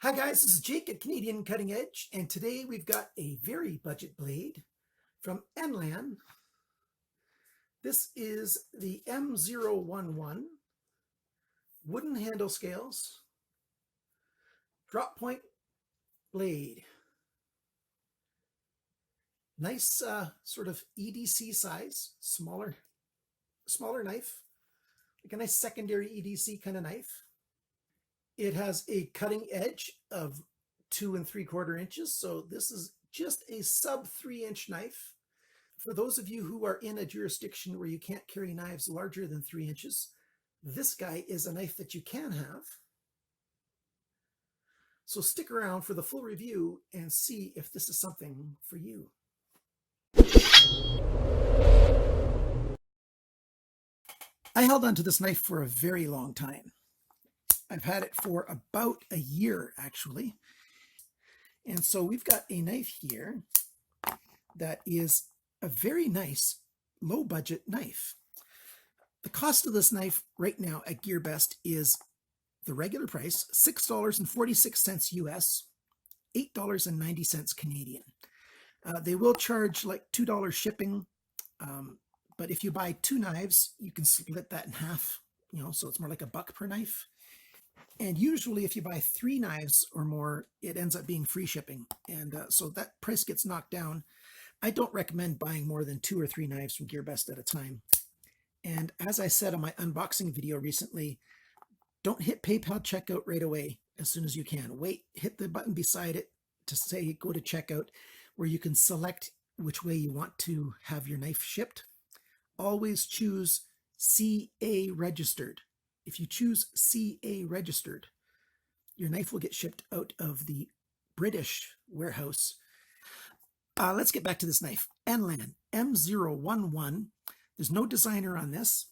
Hi guys, this is Jake at Canadian Cutting Edge, and today we've got a very budget blade from Enlan. This is the M011 wooden handle scales drop point blade. Nice sort of EDC size, smaller knife, like a nice secondary EDC kind of knife. It has a cutting edge of 2 3/4 inches, so this is just a sub 3-inch knife. For those of you who are in a jurisdiction where you can't carry knives larger than 3 inches, this guy is a knife that you can have. So stick around for the full review and see if this is something for you. I held onto this knife for a very long time. I've had it for about a year, actually. And so we've got a knife here that is a very nice low budget knife. The cost of this knife right now at GearBest is the regular price, $6.46 US, $8.90 Canadian. They will charge like $2 shipping, but if you buy 2 knives, you can split that in half, so it's more like $1 per knife. And usually if you buy 3 knives or more, it ends up being free shipping. And so that price gets knocked down. I don't recommend buying more than 2 or 3 knives from GearBest at a time. And as I said on my unboxing video recently, don't hit PayPal checkout right away as soon as you can. Wait, hit the button beside it to say go to checkout, where you can select which way you want to have your knife shipped. Always choose CA registered. If you choose CA registered, your knife will get shipped out of the British warehouse. Let's get back to this knife. Enlan M011. There's no designer on this.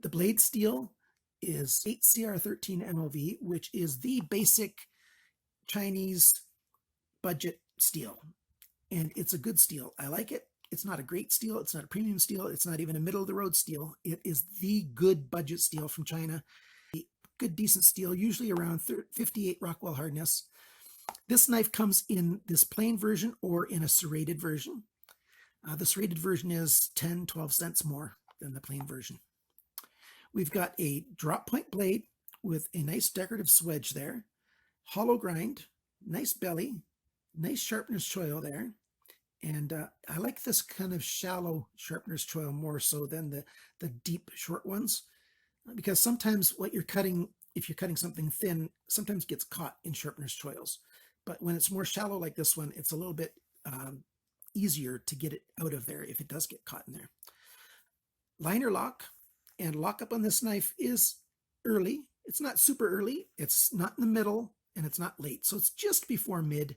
The blade steel is 8CR13 MOV, which is the basic Chinese budget steel. And it's a good steel. I like it. It's not a great steel. It's not a premium steel. It's not even a middle of the road steel. It is the good budget steel from China. Good, decent steel, usually around 58 Rockwell hardness. This knife comes in this plain version or in a serrated version. The serrated version is 10, 12 cents more than the plain version. We've got a drop point blade with a nice decorative swedge there, hollow grind, nice belly, nice sharpener's choil there. And I like this kind of shallow sharpener's choil more so than the deep short ones, because sometimes what you're cutting, if you're cutting something thin, sometimes gets caught in sharpener's choils. But when it's more shallow like this one, it's a little bit easier to get it out of there if it does get caught in there. Liner lock and lockup on this knife is early. It's not super early. It's not in the middle, and it's not late. So it's just before mid.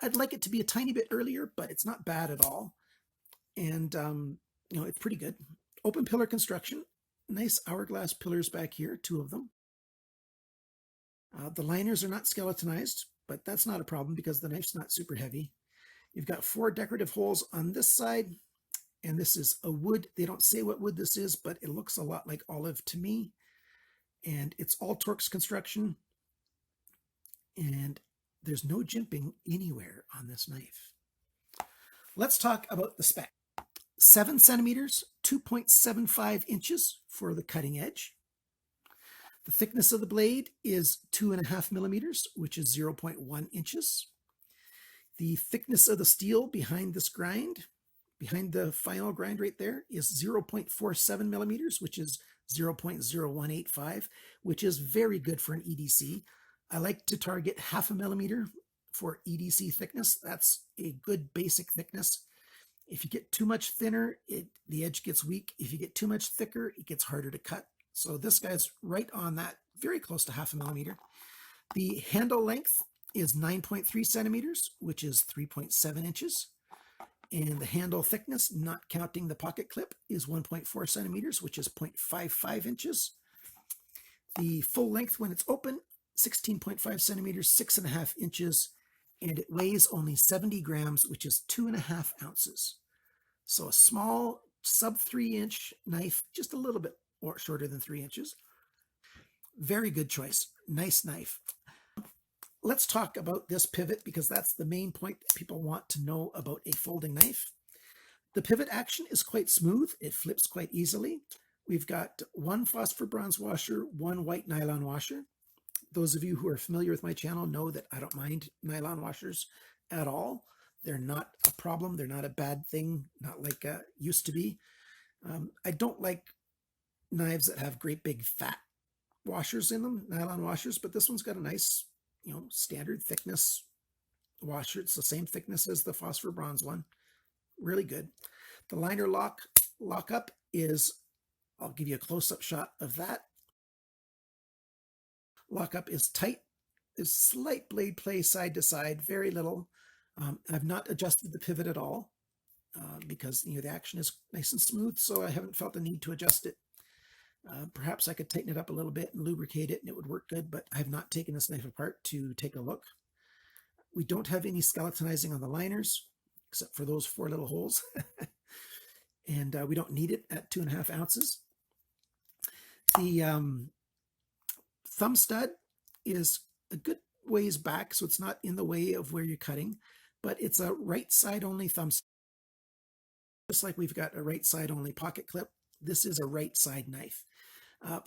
I'd like it to be a tiny bit earlier, but it's not bad at all. And, it's pretty good. Open pillar construction. Nice hourglass pillars back here, 2 of them. The liners are not skeletonized, but that's not a problem because the knife's not super heavy. You've got 4 decorative holes on this side, and this is a wood. They don't say what wood this is, but it looks a lot like olive to me. And it's all Torx construction. And there's no jimping anywhere on this knife. Let's talk about the spec. 7 centimeters, 2.75 inches for the cutting edge. The thickness of the blade is 2.5 millimeters, which is 0.1 inches. The thickness of the steel behind this grind, behind the final grind right there, is 0.47 millimeters, which is 0.0185, which is very good for an EDC. I like to target 0.5 millimeter for EDC thickness. That's a good basic thickness. If you get too much thinner, the edge gets weak. If you get too much thicker, it gets harder to cut. So this guy's right on that, very close to 0.5 millimeter. The handle length is 9.3 centimeters, which is 3.7 inches. And the handle thickness, not counting the pocket clip, is 1.4 centimeters, which is 0.55 inches. The full length when it's open, 16.5 centimeters, 6.5 inches, and it weighs only 70 grams, which is 2.5 ounces. So a small sub 3-inch knife, just a little bit shorter than 3 inches. Very good choice. Nice knife. let's talk about this pivot because that's the main point that people want to know about a folding knife. The pivot action is quite smooth. It flips quite easily. We've got one phosphor bronze washer, one white nylon washer. Those of you who are familiar with my channel know that I don't mind nylon washers at all. They're not a problem. They're not a bad thing, not like used to be. I don't like knives that have great big fat washers in them, nylon washers, but this one's got a nice, standard thickness washer. It's the same thickness as the phosphor bronze one. Really good. The liner lockup is, I'll give you a close-up shot of that. Lockup is tight. There's slight blade play side to side, very little. I've not adjusted the pivot at all because the action is nice and smooth, so I haven't felt the need to adjust it. Perhaps I could tighten it up a little bit and lubricate it and it would work good, but I have not taken this knife apart to take a look. We don't have any skeletonizing on the liners, except for those 4 little holes. And we don't need it at 2.5 ounces. The thumb stud is a good ways back, so it's not in the way of where you're cutting, but it's a right side only thumb stud. Just like we've got a right side only pocket clip, this is a right side knife.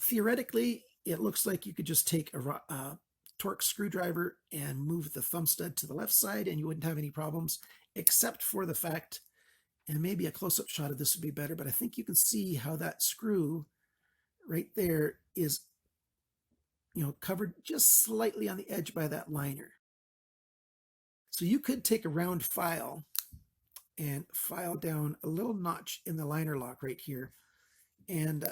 Theoretically, it looks like you could just take a Torx screwdriver and move the thumb stud to the left side and you wouldn't have any problems, except for the fact, and maybe a close-up shot of this would be better, but I think you can see how that screw right there is covered just slightly on the edge by that liner. So you could take a round file and file down a little notch in the liner lock right here and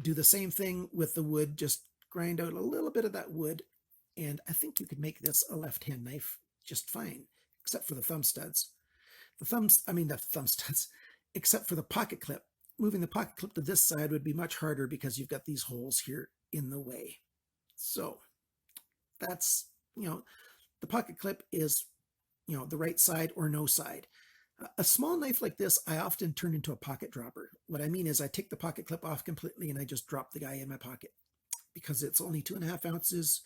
do the same thing with the wood, just grind out a little bit of that wood, and I think you could make this a left-hand knife just fine, except for the thumb studs. The thumb studs, except for the pocket clip. Moving the pocket clip to this side would be much harder because you've got these holes here in the way. So that's, the pocket clip is, the right side or no side. A small knife like this, I often turn into a pocket dropper. What I mean is I take the pocket clip off completely and I just drop the guy in my pocket because it's only 2.5 ounces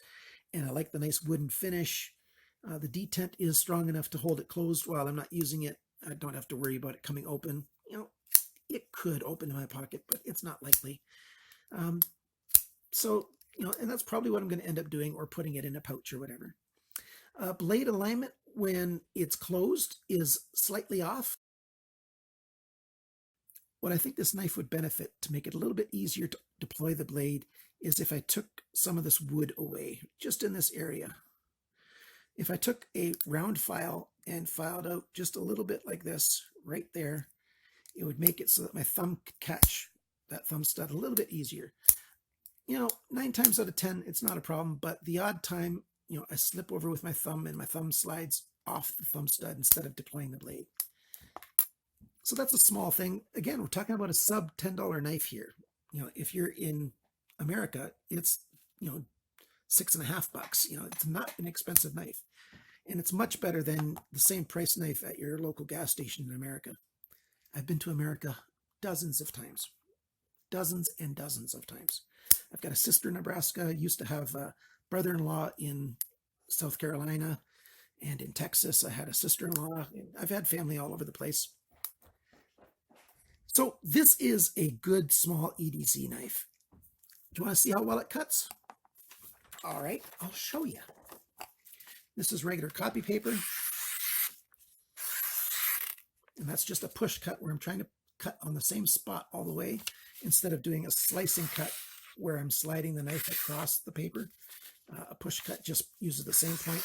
and I like the nice wooden finish. The detent is strong enough to hold it closed while I'm not using it. I don't have to worry about it coming open. It could open in my pocket, but it's not likely. So, and that's probably what I'm going to end up doing, or putting it in a pouch or whatever. Blade alignment when it's closed is slightly off. What I think this knife would benefit to make it a little bit easier to deploy the blade is if I took some of this wood away, just in this area. If I took a round file and filed out just a little bit like this, right there, it would make it so that my thumb could catch that thumb stud a little bit easier. 9 times out of 10, it's not a problem, but the odd time, I slip over with my thumb and my thumb slides off the thumb stud instead of deploying the blade. So that's a small thing. Again, we're talking about a sub $10 knife here. If you're in America, it's, $6.50 bucks. It's not an expensive knife. And it's much better than the same price knife at your local gas station in America. I've been to America dozens of times. Dozens and dozens of times. I've got a sister in Nebraska. I used to have a brother-in-law in South Carolina and in Texas. I had a sister-in-law. I've had family all over the place. So this is a good small EDC knife. Do you want to see how well it cuts? All right, I'll show you. This is regular copy paper. And that's just a push cut where I'm trying to cut on the same spot all the way instead of doing a slicing cut where I'm sliding the knife across the paper. A push cut just uses the same point.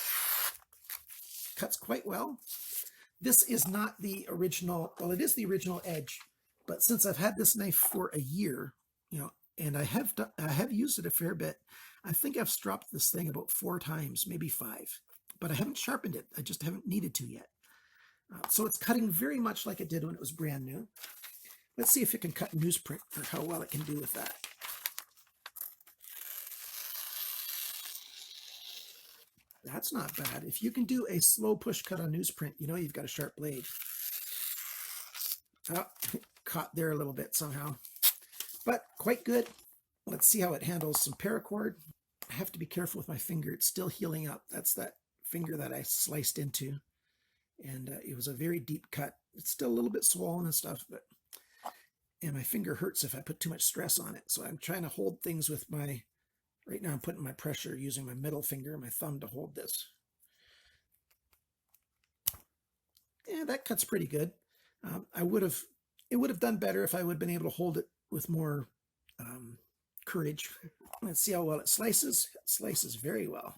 Cuts quite well. This is not the original, well, it is the original edge, but since I've had this knife for a year, and I have used it a fair bit, I think I've stropped this thing about 4 times, maybe 5, but I haven't sharpened it. I just haven't needed to yet. So it's cutting very much like it did when it was brand new. Let's see if it can cut newsprint, or how well it can do with that. That's not bad. If you can do a slow push cut on newsprint, you've got a sharp blade. Oh, caught there a little bit somehow, but quite good. Let's see how it handles some paracord. have to be careful with my finger. It's still healing up. That's that finger that I sliced into. And it was a very deep cut. It's still a little bit swollen and stuff, and my finger hurts if I put too much stress on it. So I'm trying to hold things with right now I'm putting my pressure using my middle finger and my thumb to hold this. Yeah, that cuts pretty good. It would have done better if I would have been able to hold it with more courage. Let's see how well it slices. It slices very well.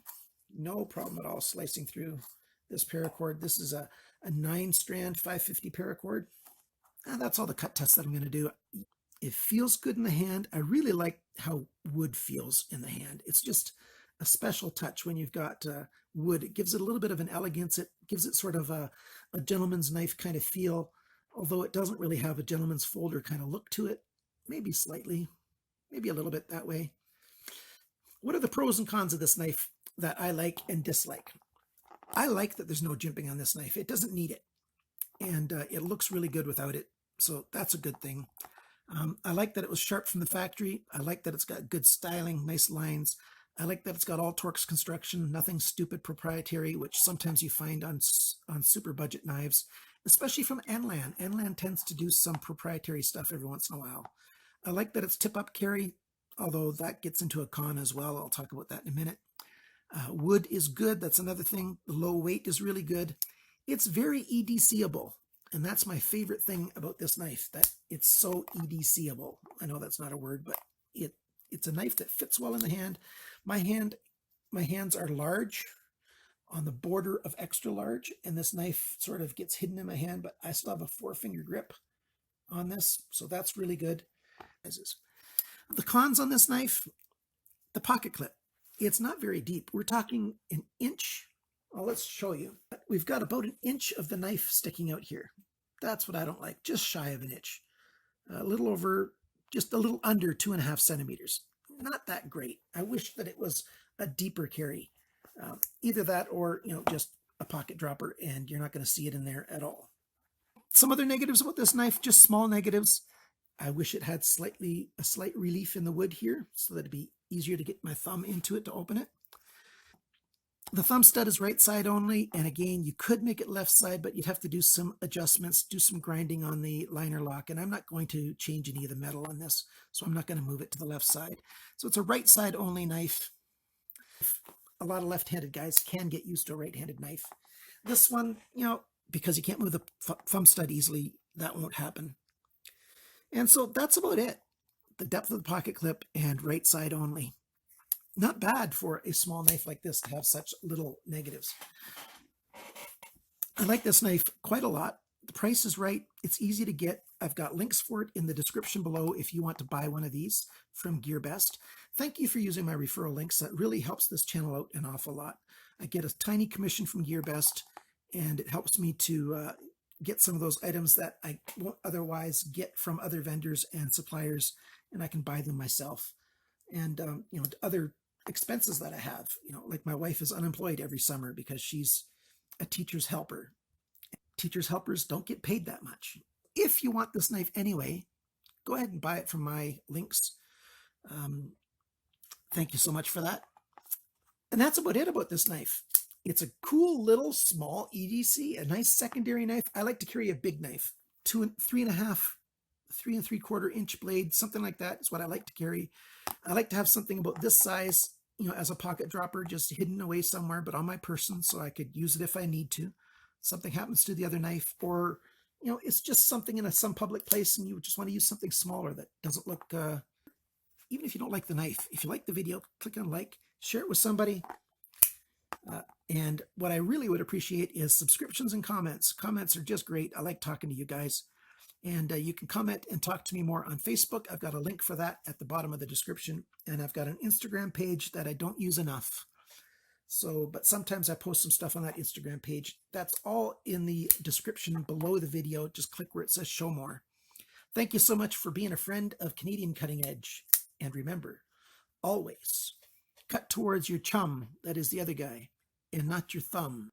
No problem at all slicing through this paracord. This is a 9-strand 550 paracord. That's all the cut tests that I'm going to do. It feels good in the hand. I really like how wood feels in the hand. It's just a special touch when you've got wood. It gives it a little bit of an elegance. It gives it sort of a gentleman's knife kind of feel, although it doesn't really have a gentleman's folder kind of look to it. Maybe slightly, maybe a little bit that way. What are the pros and cons of this knife that I like and dislike? I like that there's no jimping on this knife. It doesn't need it. And it looks really good without it. So that's a good thing. I like that it was sharp from the factory. I like that it's got good styling, nice lines. I like that it's got all Torx construction, nothing stupid proprietary, which sometimes you find on super budget knives, especially from Enlan. Enlan tends to do some proprietary stuff every once in a while. I like that it's tip-up carry, although that gets into a con as well. I'll talk about that in a minute. Wood is good. That's another thing. The low weight is really good. It's very EDC-able, and that's my favorite thing about this knife, that it's so EDC-able. I know that's not a word, but it's a knife that fits well in the hand. My hands are large, on the border of extra large, and this knife sort of gets hidden in my hand, but I still have a 4-finger grip on this, so that's really good. The cons on this knife, the pocket clip. It's not very deep. We're talking an inch. Well, let's show you. We've got about an inch of the knife sticking out here. That's what I don't like, just shy of an inch. Just a little under 2.5 centimeters. Not that great. I wish that it was a deeper carry. Either that or, just a pocket dropper, and you're not going to see it in there at all. Some other negatives about this knife, just small negatives. I wish it had a slight relief in the wood here so that it'd be easier to get my thumb into it to open it. The thumb stud is right side only, and again, you could make it left side, but you'd have to do some adjustments, do some grinding on the liner lock, and I'm not going to change any of the metal on this, so I'm not going to move it to the left side. So it's a right side only knife. A lot of left-handed guys can get used to a right-handed knife. This one, because you can't move the thumb stud easily, that won't happen. And so that's about it. The depth of the pocket clip and right side only. Not bad for a small knife like this to have such little negatives. I like this knife quite a lot. The price is right. It's easy to get. I've got links for it in the description below if you want to buy one of these from GearBest. Thank you for using my referral links. That really helps this channel out an awful lot. I get a tiny commission from GearBest, and it helps me to get some of those items that I won't otherwise get from other vendors and suppliers, and I can buy them myself. And other expenses that I have, like my wife is unemployed every summer because she's a teacher's helper. Teacher's helpers don't get paid that much. If you want this knife anyway, go ahead and buy it from my links. Thank you so much for that. And that's about it about this knife. It's a cool little small EDC, a nice secondary knife. I like to carry a big knife, 3.5, 3 3/4 inch blade, something like that is what I like to carry. I like to have something about this size, as a pocket dropper, just hidden away somewhere, but on my person, so I could use it if I need to. Something happens to the other knife, or it's just something in some public place, and you just want to use something smaller that doesn't look. Even if you don't like the knife, if you like the video, click on like, share it with somebody. And what I really would appreciate is subscriptions and comments. Comments are just great. I like talking to you guys. And you can comment and talk to me more on Facebook. I've got a link for that at the bottom of the description. And I've got an Instagram page that I don't use enough. But sometimes I post some stuff on that Instagram page. That's all in the description below the video. Just click where it says show more. Thank you so much for being a friend of Canadian Cutting Edge. And remember, always cut towards your chum, that is the other guy, and not your thumb.